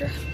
extra.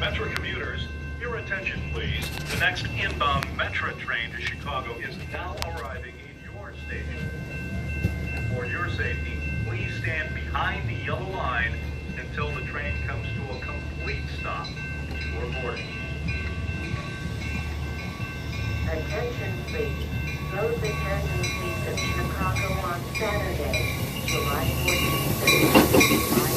Metro commuters, your attention please. The next inbound Metro train to Chicago is now arriving in your station. And for your safety, please stand behind the yellow line until the train comes to a complete stop before boarding. Attention please. Those attending seats of Chicago on Saturday, July 14th.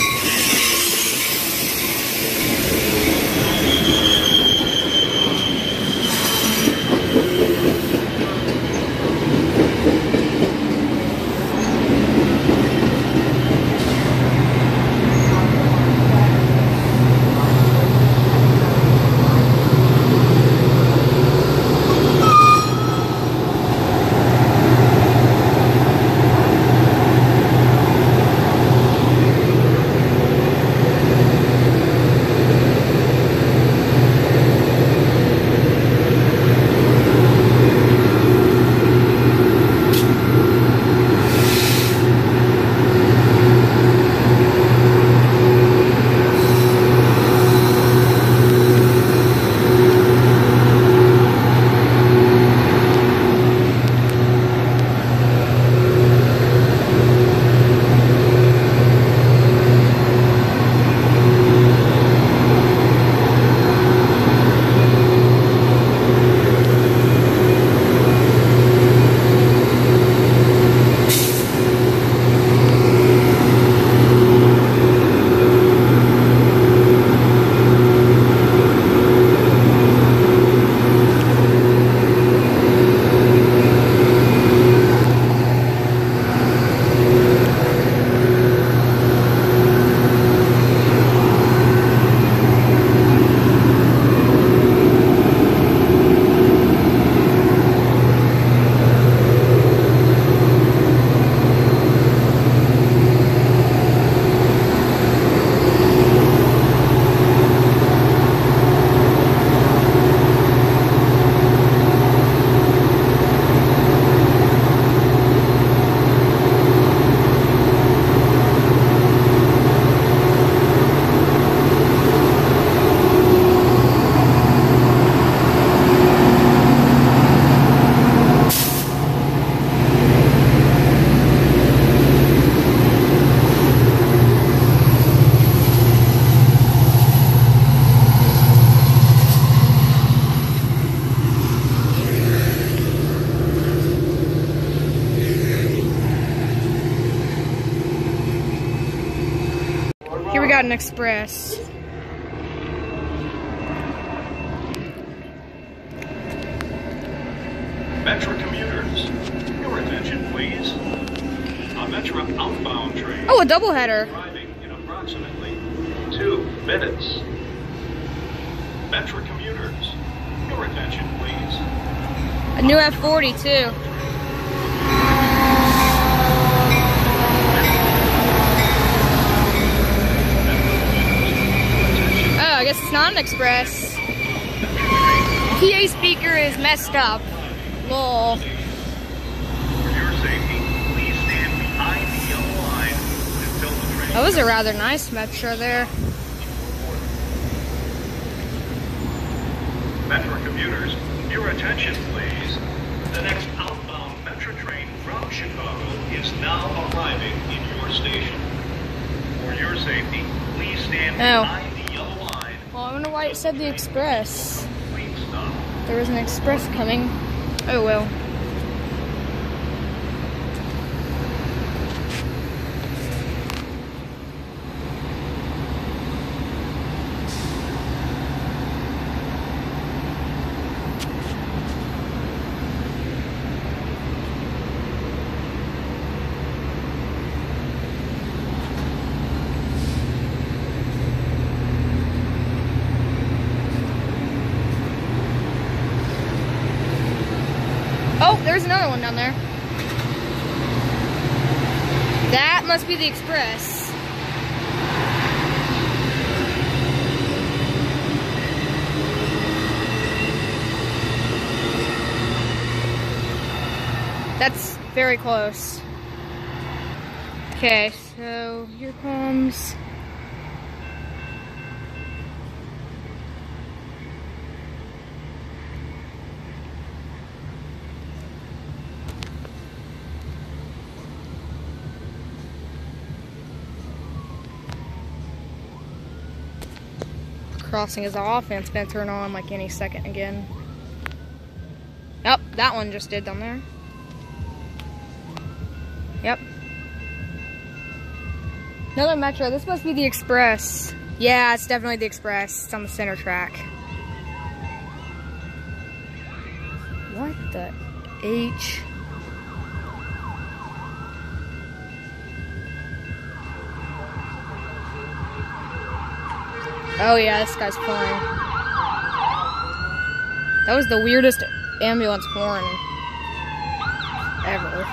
Here we got an express. Metro commuters, your attention please. A Metro outbound train. Oh, a doubleheader. Arriving in approximately 2 minutes. Metro commuters, your attention please. A new F40 too. Oh, I guess it's not an express. PA speaker is messed up. Lol. For your safety, please stand behind the yellow line until the train. That was a rather nice Metro there. Metro commuters, your attention please. The next outbound Metro train from Chicago is now arriving in your station. For your safety, please stand behind the yellow line. Well, I wonder why it said the express. Please stop. There was an express coming. Oh well. Oh, there's another one down there. That must be the express. That's very close. Okay, so here comes... crossing is off and it's gonna turn on like any second again. Yep, that one just did down there. Yep. Another Metro. This must be the express. Yeah, it's definitely the express. It's on the center track. What the H? Oh yeah, this guy's flying. That was the weirdest ambulance horn ever.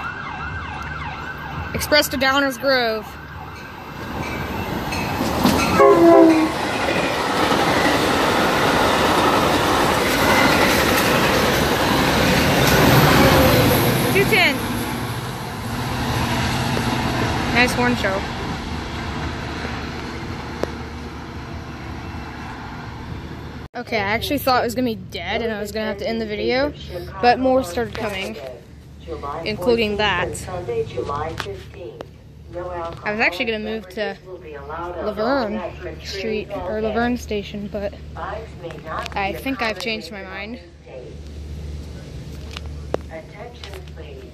Express to Downers Grove. $2.10. Nice horn show. Okay, I actually thought it was gonna be dead and I was gonna have to end the video, but more started coming, including that. I was actually gonna move to Laverne Street, or Laverne Station, but I think I've changed my mind. Attention please.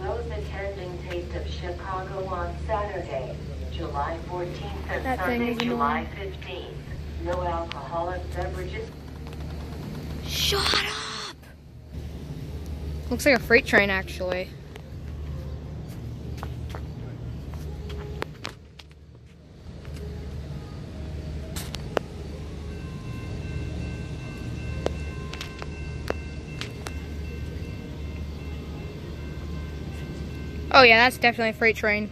Those attending Taste of Chicago on Saturday, July 14th and Sunday, July 15th. No alcoholic beverages. Shut up! Looks like a freight train, actually. Oh yeah, that's definitely a freight train.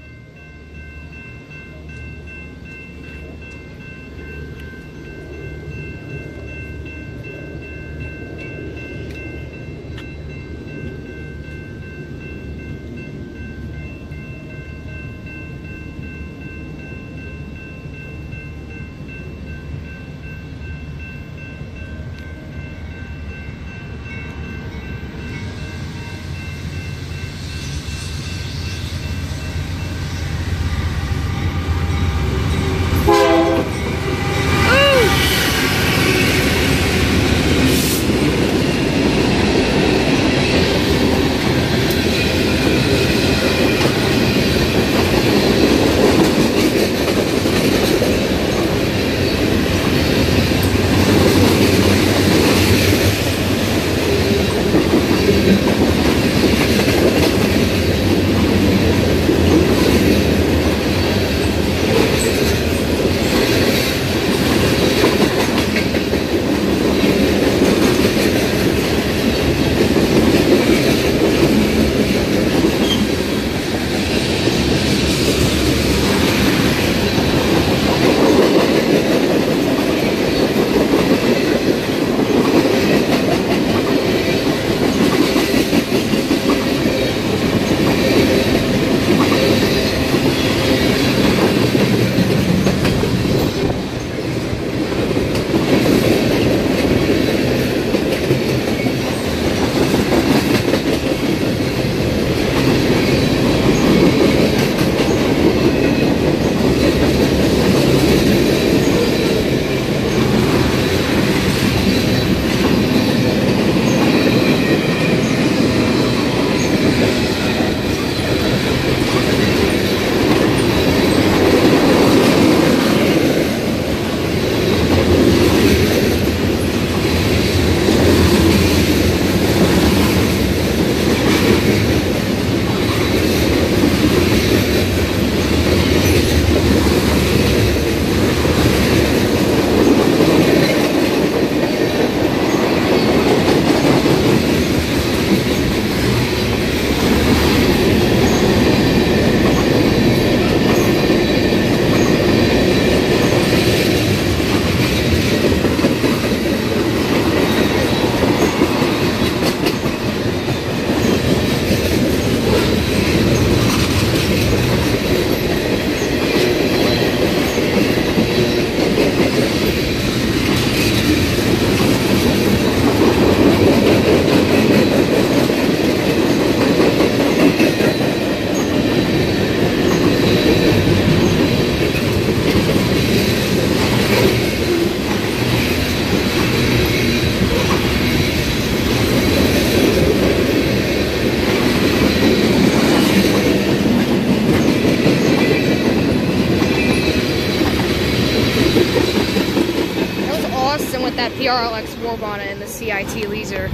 with that PRLX Warbonnet and the CIT laser.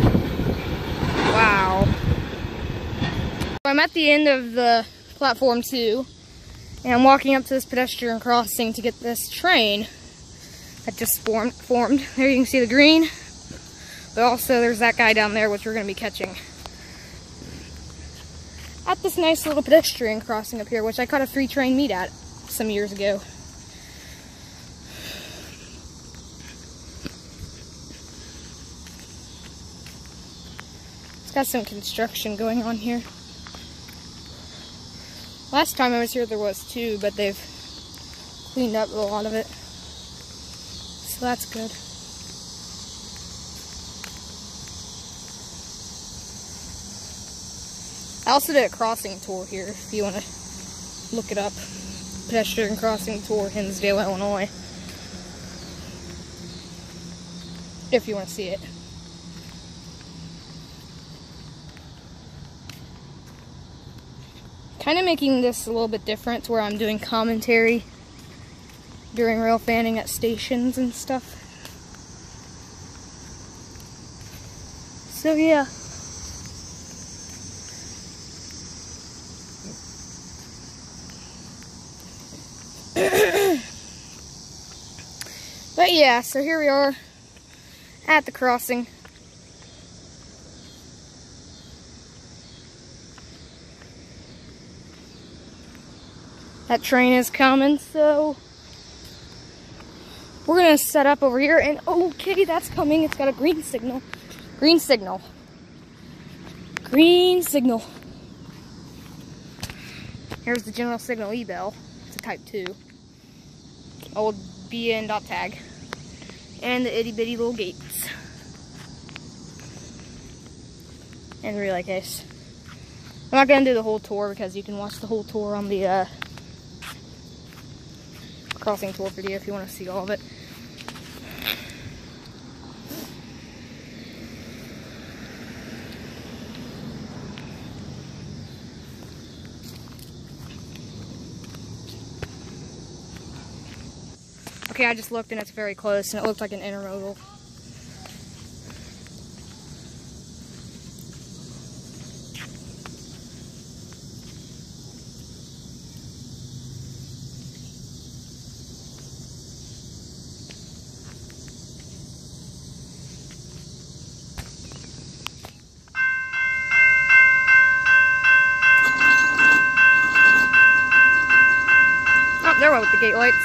Wow. So I'm at the end of the platform 2, and I'm walking up to this pedestrian crossing to get this train that just formed. There you can see the green, but also there's that guy down there, which we're going to be catching. At this nice little pedestrian crossing up here, which I caught a free train meet at some years ago. It's got some construction going on here. Last time I was here there was 2, but they've cleaned up a lot of it. So that's good. I also did a crossing tour here, if you want to look it up. Pedestrian crossing tour, Hinsdale, Illinois. If you want to see it. Kind of making this a little bit different to where I'm doing commentary during railfanning at stations and stuff. So yeah. But yeah, so here we are at the crossing. That train is coming, so we're gonna set up over here, and okay, that's coming. It's got a green signal. Green signal. Green signal. Here's the general signal E-bell. It's a type 2. Old BN dot tag. And the itty bitty little gates. And the relay case. I'm not gonna do the whole tour because you can watch the whole tour on the crossing tour video if you want to see all of it. Okay, I just looked and it's very close, and it looked like an intermodal. Oh, there went with the gate lights.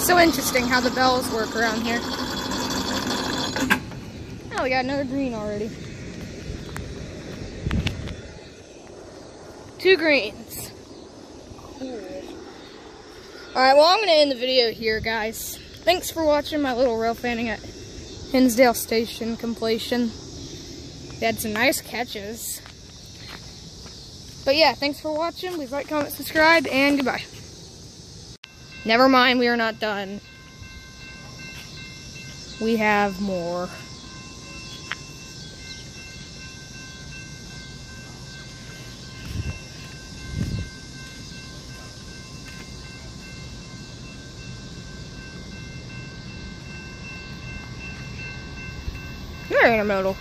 So interesting how the bells work around here. Oh, we got another green already. 2 greens. Cool. Alright, well, I'm going to end the video here, guys. Thanks for watching my little railfanning at Hinsdale station completion. We had some nice catches. But yeah, thanks for watching. Please like, comment, subscribe, and goodbye. Never mind, we are not done. We have more. Very intermodal.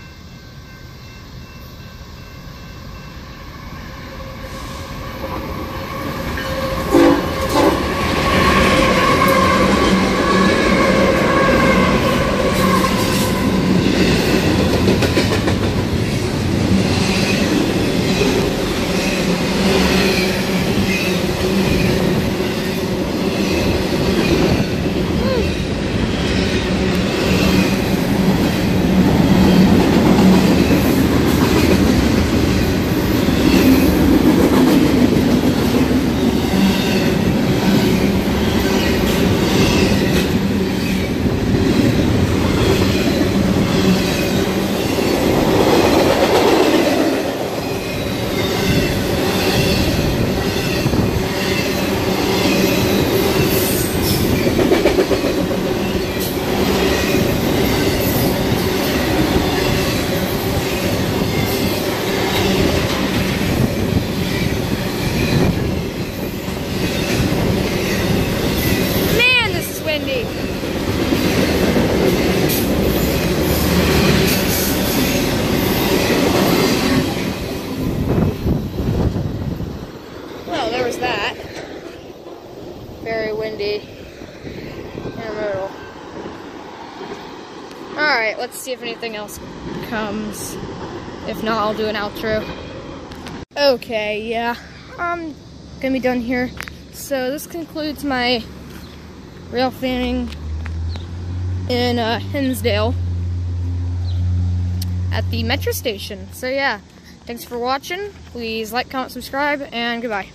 Well, there was that. Very windy. Intermodal. Alright, let's see if anything else comes. If not, I'll do an outro. Okay, yeah. I'm gonna be done here. So this concludes my Railfanning in Hinsdale at the metro station. So yeah, thanks for watching. Please like, comment, subscribe, and goodbye.